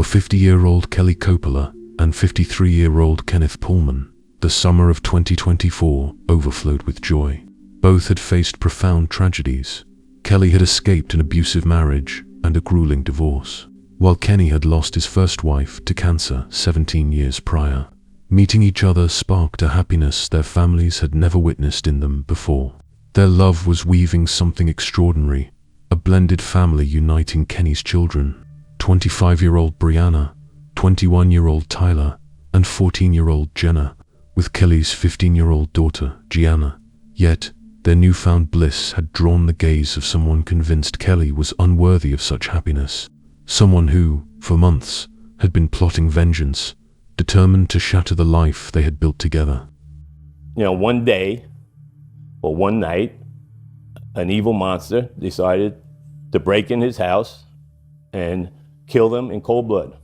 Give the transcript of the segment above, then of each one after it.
50-year-old Kelly Coppola and 53-year-old Kenneth Pullman, the summer of 2024 overflowed with joy. Both had faced profound tragedies. Kelly had escaped an abusive marriage and a grueling divorce, while Kenny had lost his first wife to cancer 17 years prior. Meeting each other sparked a happiness their families had never witnessed in them before. Their love was weaving something extraordinary, a blended family uniting Kenny's children, 25-year-old Brianna, 21-year-old Tyler, and 14-year-old Jenna, with Kelly's 15-year-old daughter, Gianna. Yet, their newfound bliss had drawn the gaze of someone convinced Kelly was unworthy of such happiness. Someone who, for months, had been plotting vengeance, determined to shatter the life they had built together. One day, or one night, an evil monster decided to break in his house and kill them in cold blood.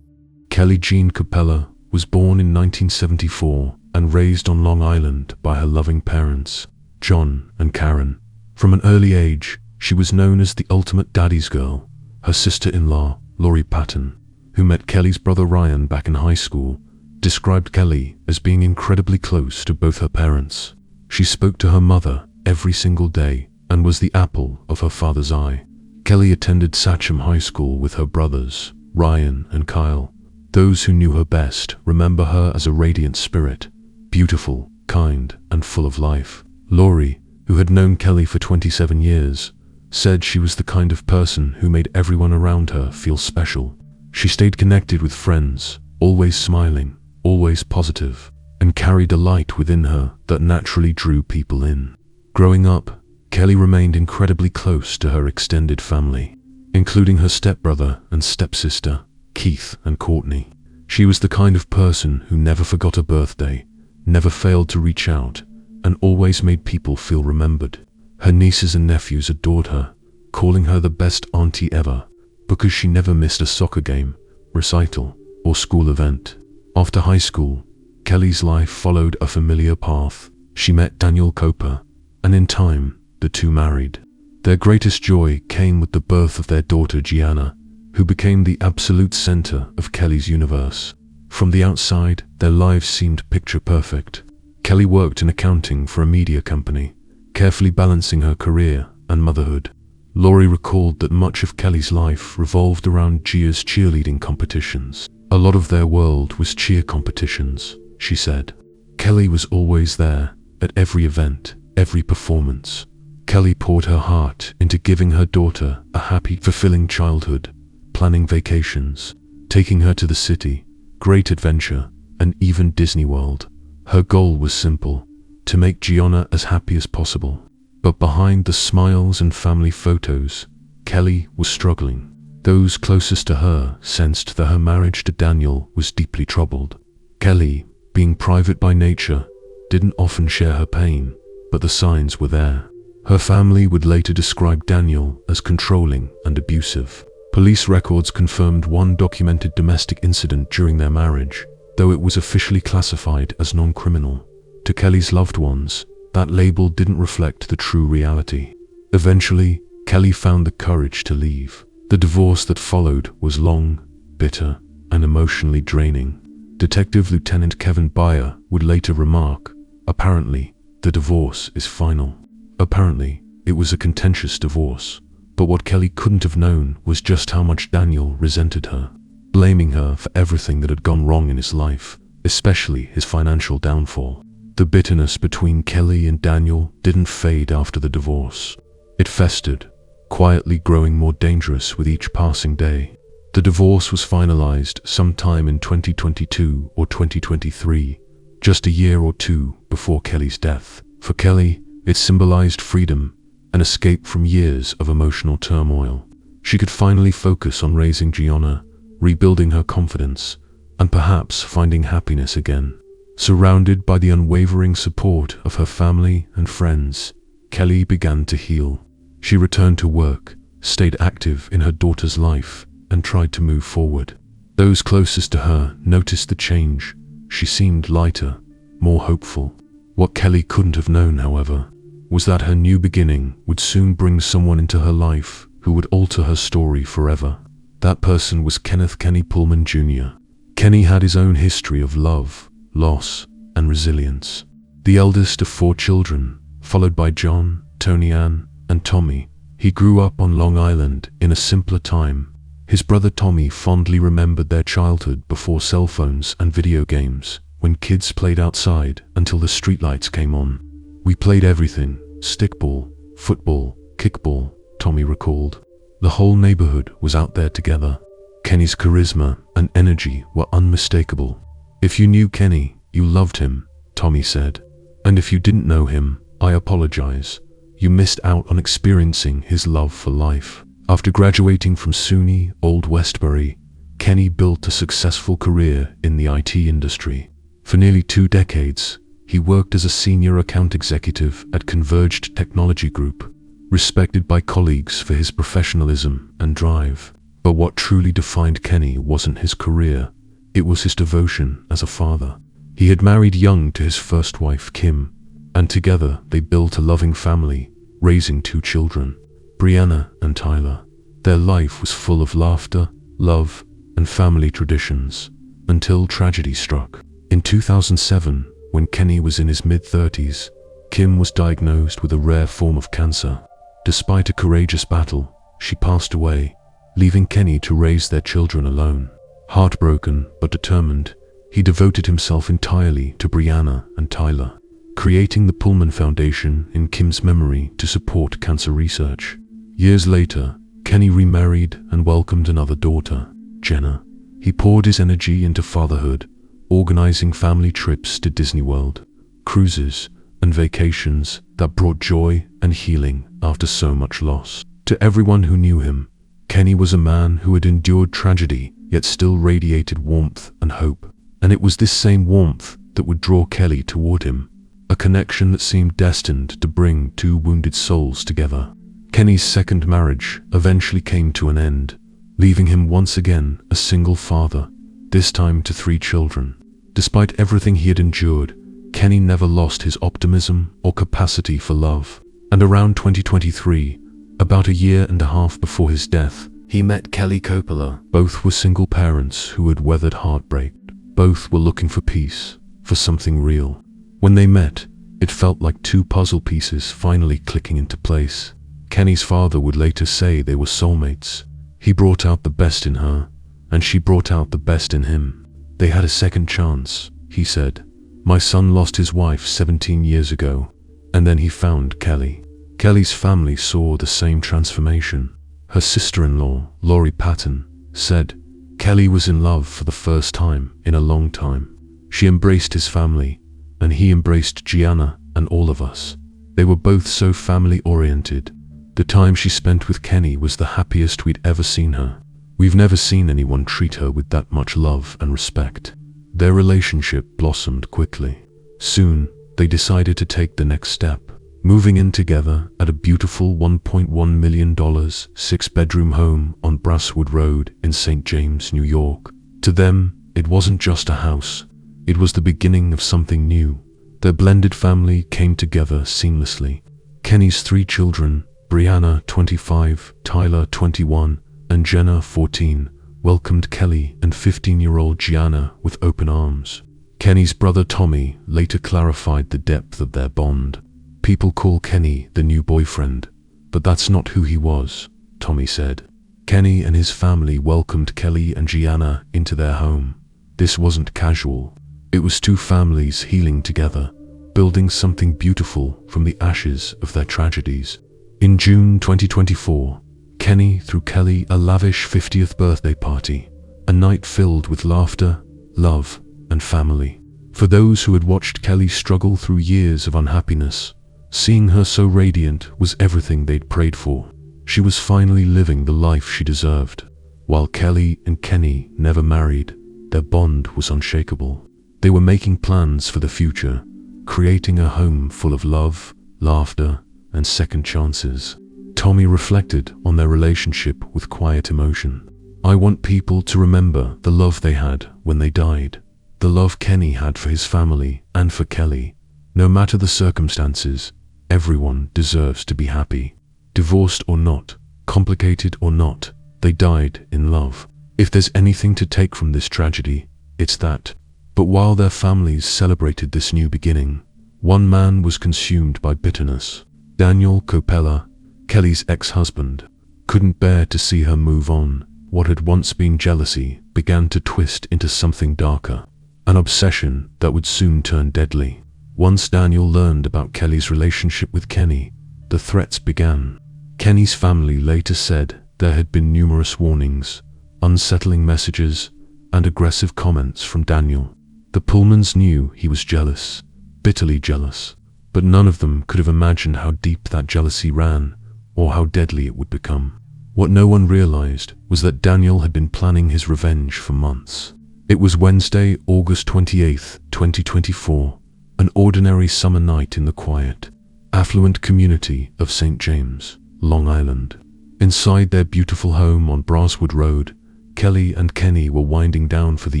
Kelly Jean Coppola was born in 1974 and raised on Long Island by her loving parents, John and Karen. From an early age, she was known as the ultimate daddy's girl. Her sister-in-law, Lori Patton, who met Kelly's brother Ryan back in high school, described Kelly as being incredibly close to both her parents. She spoke to her mother every single day and was the apple of her father's eye. Kelly attended Sachem High School with her brothers, Ryan and Kyle. Those who knew her best remember her as a radiant spirit, beautiful, kind, and full of life. Lori, who had known Kelly for 27 years, said she was the kind of person who made everyone around her feel special. She stayed connected with friends, always smiling, always positive, and carried a light within her that naturally drew people in. Growing up, Kelly remained incredibly close to her extended family, including her stepbrother and stepsister, Keith and Courtney. She was the kind of person who never forgot a birthday, never failed to reach out, and always made people feel remembered. Her nieces and nephews adored her, calling her the best auntie ever, because she never missed a soccer game, recital, or school event. After high school, Kelly's life followed a familiar path. She met Daniel Coppola, and in time, the two married. Their greatest joy came with the birth of their daughter Gianna, who became the absolute center of Kelly's universe. From the outside, their lives seemed picture perfect. Kelly worked in accounting for a media company, carefully balancing her career and motherhood. Lori recalled that much of Kelly's life revolved around Gia's cheerleading competitions. A lot of their world was cheer competitions, she said. Kelly was always there, at every event, every performance. Kelly poured her heart into giving her daughter a happy, fulfilling childhood, planning vacations, taking her to the city, great adventure, and even Disney World. Her goal was simple: to make Gianna as happy as possible. But behind the smiles and family photos, Kelly was struggling. Those closest to her sensed that her marriage to Daniel was deeply troubled. Kelly, being private by nature, didn't often share her pain, but the signs were there. Her family would later describe Daniel as controlling and abusive. Police records confirmed one documented domestic incident during their marriage, though it was officially classified as non-criminal. To Kelly's loved ones, that label didn't reflect the true reality. Eventually, Kelly found the courage to leave. The divorce that followed was long, bitter, and emotionally draining. Detective Lieutenant Kevin Bayer would later remark, "Apparently, the divorce is final." Apparently, it was a contentious divorce. But what Kelly couldn't have known was just how much Daniel resented her, blaming her for everything that had gone wrong in his life, especially his financial downfall. The bitterness between Kelly and Daniel didn't fade after the divorce. It festered, quietly growing more dangerous with each passing day. The divorce was finalized sometime in 2022 or 2023, just a year or two before Kelly's death. For Kelly, it symbolized freedom, an escape from years of emotional turmoil. She could finally focus on raising Gianna, rebuilding her confidence, and perhaps finding happiness again. Surrounded by the unwavering support of her family and friends, Kelly began to heal. She returned to work, stayed active in her daughter's life, and tried to move forward. Those closest to her noticed the change. She seemed lighter, more hopeful. What Kelly couldn't have known, however, was that her new beginning would soon bring someone into her life who would alter her story forever. That person was Kenneth "Kenny" Pullman Jr. Kenny had his own history of love, loss, and resilience. The eldest of 4 children, followed by John, Tony Ann, and Tommy, he grew up on Long Island in a simpler time. His brother Tommy fondly remembered their childhood before cell phones and video games, when kids played outside until the streetlights came on. "We played everything, stickball, football, kickball," Tommy recalled. The whole neighborhood was out there together. Kenny's charisma and energy were unmistakable. "If you knew Kenny, you loved him," Tommy said. "And if you didn't know him, I apologize. You missed out on experiencing his love for life." After graduating from SUNY Old Westbury, Kenny built a successful career in the IT industry. For nearly 2 decades, he worked as a senior account executive at Converged Technology Group, respected by colleagues for his professionalism and drive. But what truly defined Kenny wasn't his career, it was his devotion as a father. He had married young to his first wife, Kim, and together they built a loving family, raising 2 children, Brianna and Tyler. Their life was full of laughter, love, and family traditions, until tragedy struck. In 2007, when Kenny was in his mid-30s, Kim was diagnosed with a rare form of cancer. Despite a courageous battle, she passed away, leaving Kenny to raise their children alone. Heartbroken but determined, he devoted himself entirely to Brianna and Tyler, creating the Pullman Foundation in Kim's memory to support cancer research. Years later, Kenny remarried and welcomed another daughter, Jenna. He poured his energy into fatherhood, organizing family trips to Disney World, cruises, and vacations that brought joy and healing after so much loss. To everyone who knew him, Kenny was a man who had endured tragedy yet still radiated warmth and hope. And it was this same warmth that would draw Kelly toward him, a connection that seemed destined to bring 2 wounded souls together. Kenny's second marriage eventually came to an end, leaving him once again a single father, this time to 3 children. Despite everything he had endured, Kenny never lost his optimism or capacity for love. And around 2023, about a year and a half before his death, he met Kelly Coppola. Both were single parents who had weathered heartbreak. Both were looking for peace, for something real. When they met, it felt like 2 puzzle pieces finally clicking into place. Kenny's father would later say they were soulmates. He brought out the best in her, and she brought out the best in him. They had a second chance, he said. "My son lost his wife 17 years ago, and then he found Kelly." Kelly's family saw the same transformation. Her sister-in-law, Lori Patton, said, "Kelly was in love for the first time in a long time. She embraced his family, and he embraced Gianna and all of us. They were both so family-oriented. The time she spent with Kenny was the happiest we'd ever seen her. We've never seen anyone treat her with that much love and respect." Their relationship blossomed quickly. Soon, they decided to take the next step, moving in together at a beautiful $1.1 million 6-bedroom home on Brasswood Road in St. James, New York. To them, it wasn't just a house. It was the beginning of something new. Their blended family came together seamlessly. Kenny's 3 children, Brianna, 25, Tyler, 21, and Jenna, 14, welcomed Kelly and 15-year-old Gianna with open arms. Kenny's brother Tommy later clarified the depth of their bond. "People call Kenny the new boyfriend, but that's not who he was," Tommy said. Kenny and his family welcomed Kelly and Gianna into their home. This wasn't casual. It was 2 families healing together, building something beautiful from the ashes of their tragedies. In June 2024, Kenny threw Kelly a lavish 50th birthday party, a night filled with laughter, love, and family. For those who had watched Kelly struggle through years of unhappiness, seeing her so radiant was everything they'd prayed for. She was finally living the life she deserved. While Kelly and Kenny never married, their bond was unshakable. They were making plans for the future, creating a home full of love, laughter, and second chances. Tommy reflected on their relationship with quiet emotion. "I want people to remember the love they had when they died, the love Kenny had for his family and for Kelly. No matter the circumstances, everyone deserves to be happy. Divorced or not, complicated or not, They died in love. If there's anything to take from this tragedy, it's that. But while their families celebrated this new beginning, one man was consumed by bitterness. Daniel Coppola, Kelly's ex-husband, couldn't bear to see her move on. What had once been jealousy began to twist into something darker, an obsession that would soon turn deadly. Once Daniel learned about Kelly's relationship with Kenny, the threats began. Kenny's family later said there had been numerous warnings, unsettling messages, and aggressive comments from Daniel. The Pullmans knew he was jealous, bitterly jealous, but none of them could have imagined how deep that jealousy ran, or how deadly it would become. What no one realized was that Daniel had been planning his revenge for months. It was Wednesday, August 28, 2024, an ordinary summer night in the quiet, affluent community of St. James, Long Island. Inside their beautiful home on Brasswood Road, Kelly and Kenny were winding down for the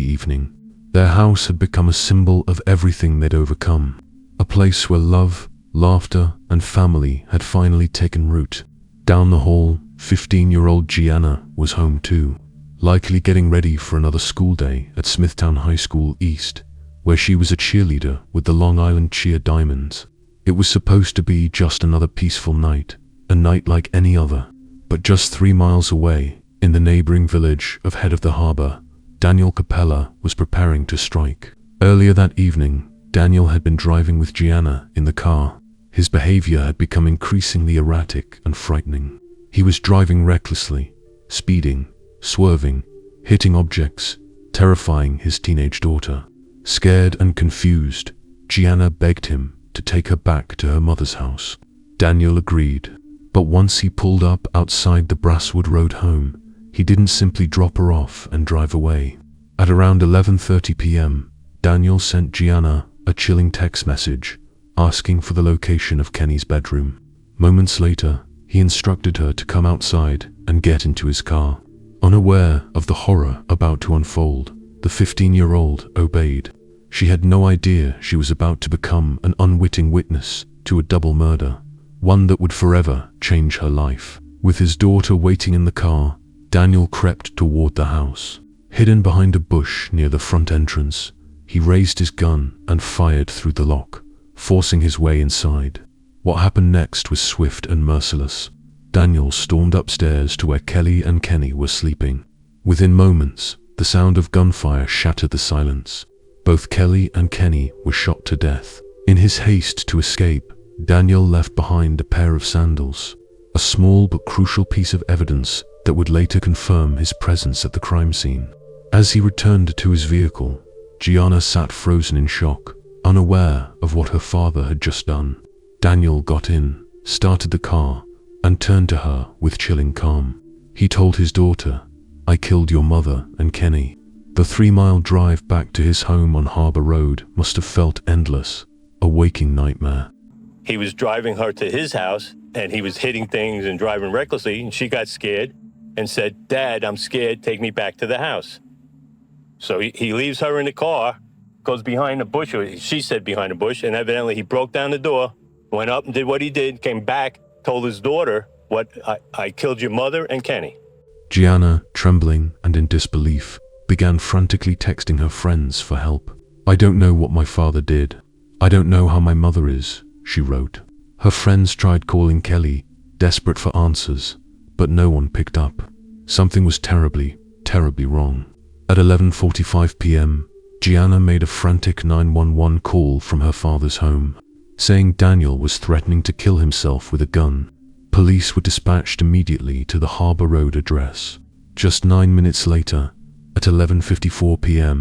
evening. Their house had become a symbol of everything they'd overcome, a place where love, laughter, and family had finally taken root. Down the hall, 15-year-old Gianna was home too, likely getting ready for another school day at Smithtown High School East, where she was a cheerleader with the Long Island Cheer Diamonds. It was supposed to be just another peaceful night, a night like any other. But just 3 miles away, in the neighboring village of Head of the Harbor, Daniel Coppola was preparing to strike. Earlier that evening, Daniel had been driving with Gianna in the car. His behavior had become increasingly erratic and frightening. He was driving recklessly, speeding, swerving, hitting objects, terrifying his teenage daughter. Scared and confused, Gianna begged him to take her back to her mother's house. Daniel agreed, but once he pulled up outside the Brasswood Road home, he didn't simply drop her off and drive away. At around 11:30 p.m., Daniel sent Gianna a chilling text message asking for the location of Kenny's bedroom. Moments later, he instructed her to come outside and get into his car. Unaware of the horror about to unfold, the 15-year-old obeyed. She had no idea she was about to become an unwitting witness to a double murder, one that would forever change her life. With his daughter waiting in the car, Daniel crept toward the house. Hidden behind a bush near the front entrance, he raised his gun and fired through the lock, forcing his way inside. What happened next was swift and merciless. Daniel stormed upstairs to where Kelly and Kenny were sleeping. Within moments, the sound of gunfire shattered the silence. Both Kelly and Kenny were shot to death. In his haste to escape, Daniel left behind a pair of sandals, a small but crucial piece of evidence that would later confirm his presence at the crime scene. As he returned to his vehicle, Gianna sat frozen in shock, unaware of what her father had just done. Daniel got in, started the car, and turned to her with chilling calm. He told his daughter, "I killed your mother and Kenny." The 3-mile drive back to his home on Harbor Road must have felt endless, a waking nightmare. He was driving her to his house, and he was hitting things and driving recklessly, and she got scared and said, "Dad, I'm scared, take me back to the house." So he leaves her in the car, goes behind a bush, or she said behind a bush, and evidently he broke down the door, went up and did what he did, came back, told his daughter, I killed your mother and Kenny. Gianna, trembling and in disbelief, began frantically texting her friends for help. "I don't know what my father did. I don't know how my mother is," she wrote. Her friends tried calling Kelly, desperate for answers, but no one picked up. Something was terribly, terribly wrong. At 11:45 p.m., Gianna made a frantic 911 call from her father's home, saying Daniel was threatening to kill himself with a gun. Police were dispatched immediately to the Harbor Road address. Just 9 minutes later, at 11:54 p.m.,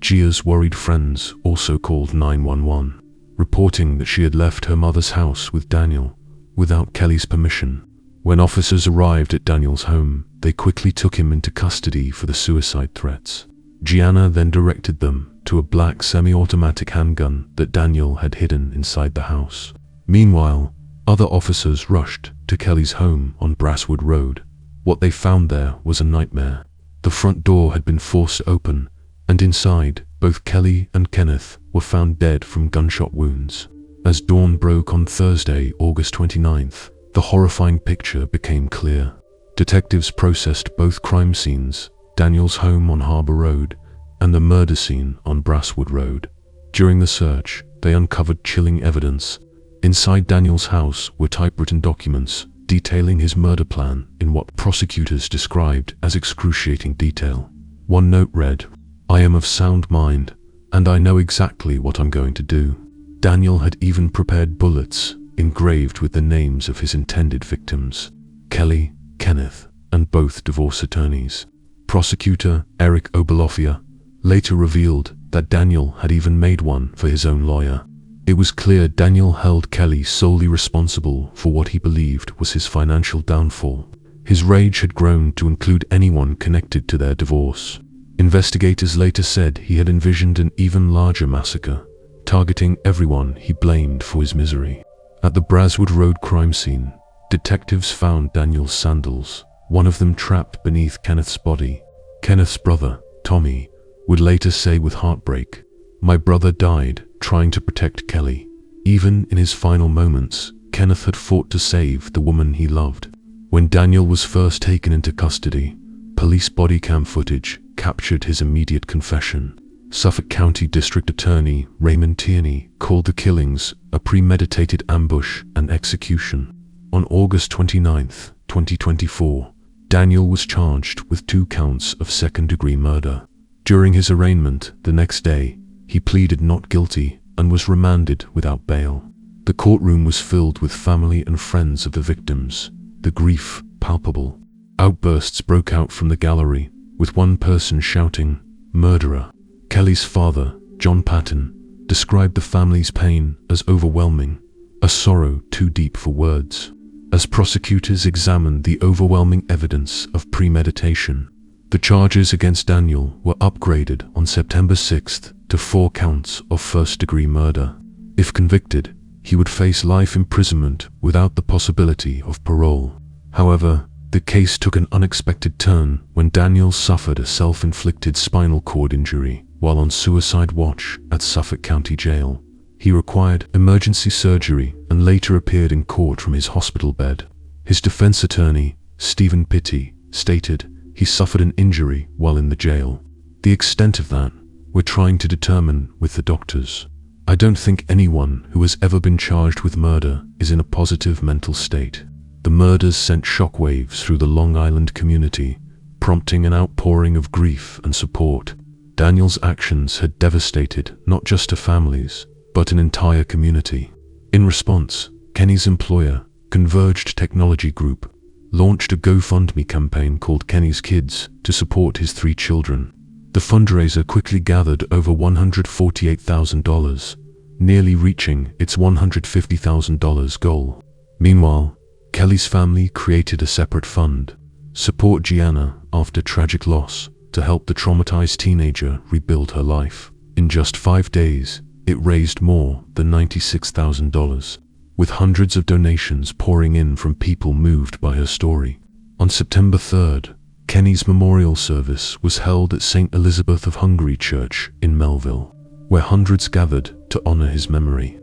Gia's worried friends also called 911, reporting that she had left her mother's house with Daniel without Kelly's permission. When officers arrived at Daniel's home, they quickly took him into custody for the suicide threats. Gianna then directed them to a black semi-automatic handgun that Daniel had hidden inside the house. Meanwhile, other officers rushed to Kelly's home on Brasswood Road. What they found there was a nightmare. The front door had been forced open, and inside, both Kelly and Kenneth were found dead from gunshot wounds. As dawn broke on Thursday, August 29th, the horrifying picture became clear. Detectives processed both crime scenes, Daniel's home on Harbor Road and the murder scene on Brasswood Road. During the search, they uncovered chilling evidence. Inside Daniel's house were typewritten documents detailing his murder plan in what prosecutors described as excruciating detail. One note read, "I am of sound mind, and I know exactly what I'm going to do." Daniel had even prepared bullets engraved with the names of his intended victims, Kelly, Kenneth, and both divorce attorneys. Prosecutor Eric Oberlofia later revealed that Daniel had even made one for his own lawyer. It was clear Daniel held Kelly solely responsible for what he believed was his financial downfall. His rage had grown to include anyone connected to their divorce. Investigators later said he had envisioned an even larger massacre, targeting everyone he blamed for his misery. At the Brasswood Road crime scene, detectives found Daniel's sandals, one of them trapped beneath Kenneth's body. Kenneth's brother, Tommy, would later say with heartbreak, "My brother died trying to protect Kelly." Even in his final moments, Kenneth had fought to save the woman he loved. When Daniel was first taken into custody, police body cam footage captured his immediate confession. Suffolk County District Attorney Raymond Tierney called the killings a premeditated ambush and execution. On August 29, 2024, Daniel was charged with 2 counts of second-degree murder. During his arraignment the next day, he pleaded not guilty and was remanded without bail. The courtroom was filled with family and friends of the victims, the grief palpable. Outbursts broke out from the gallery, with one person shouting, "Murderer." Kelly's father, John Patton, described the family's pain as overwhelming, a sorrow too deep for words. As prosecutors examined the overwhelming evidence of premeditation, the charges against Daniel were upgraded on September 6th to 4 counts of first-degree murder. If convicted, he would face life imprisonment without the possibility of parole. However, the case took an unexpected turn when Daniel suffered a self-inflicted spinal cord injury while on suicide watch at Suffolk County Jail. He required emergency surgery and later appeared in court from his hospital bed. His defense attorney, Stephen Pitty, stated he suffered an injury while in the jail. The extent of that, we're trying to determine with the doctors. I don't think anyone who has ever been charged with murder is in a positive mental state. The murders sent shockwaves through the Long Island community, prompting an outpouring of grief and support. Daniel's actions had devastated not just her families, but an entire community. In response, Kenny's employer, Converged Technology Group, launched a GoFundMe campaign called Kenny's Kids to support his 3 children. The fundraiser quickly gathered over $148,000, nearly reaching its $150,000 goal. Meanwhile, Kelly's family created a separate fund, Support Gianna After Tragic Loss, to help the traumatized teenager rebuild her life. In just 5 days, it raised more than $96,000, with hundreds of donations pouring in from people moved by her story. On September 3rd, Kenny's memorial service was held at St. Elizabeth of Hungary Church in Melville, where hundreds gathered to honor his memory.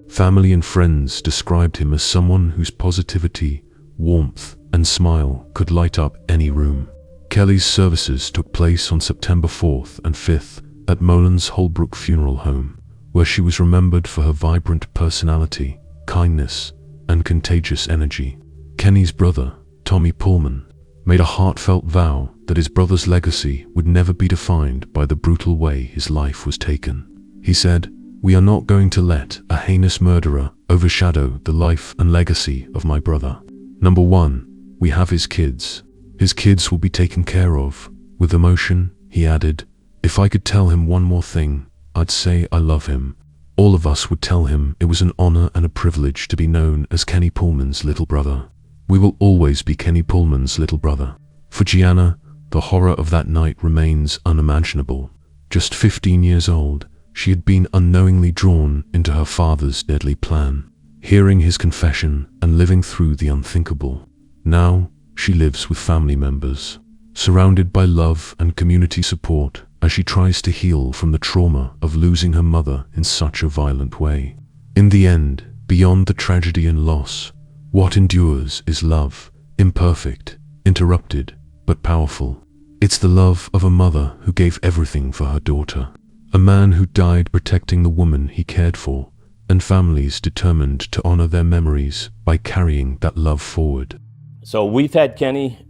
Family and friends described him as someone whose positivity, warmth, and smile could light up any room. Kelly's services took place on September 4th and 5th at Molin's Holbrook Funeral Home, where she was remembered for her vibrant personality, kindness, and contagious energy. Kenny's brother, Tommy Pullman, made a heartfelt vow that his brother's legacy would never be defined by the brutal way his life was taken. He said, "We are not going to let a heinous murderer overshadow the life and legacy of my brother. Number 1, we have his kids. His kids will be taken care of." With emotion, he added, "If I could tell him one more thing, I'd say I love him." All of us would tell him it was an honor and a privilege to be known as Kenny Pullman's little brother. We will always be Kenny Pullman's little brother. For Gianna, the horror of that night remains unimaginable. Just 15 years old, she had been unknowingly drawn into her father's deadly plan, hearing his confession and living through the unthinkable. Now, she lives with family members, surrounded by love and community support as she tries to heal from the trauma of losing her mother in such a violent way. In the end, beyond the tragedy and loss, what endures is love, imperfect, interrupted but powerful. It's the love of a mother who gave everything for her daughter, a man who died protecting the woman he cared for, and families determined to honor their memories by carrying that love forward. So we've had Kenny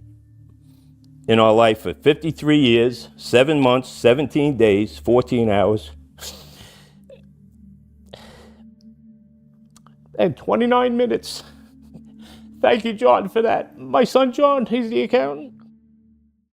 in our life for 53 years, 7 months, 17 days, 14 hours, and 29 minutes. Thank you, John, for that. My son, John, he's the accountant.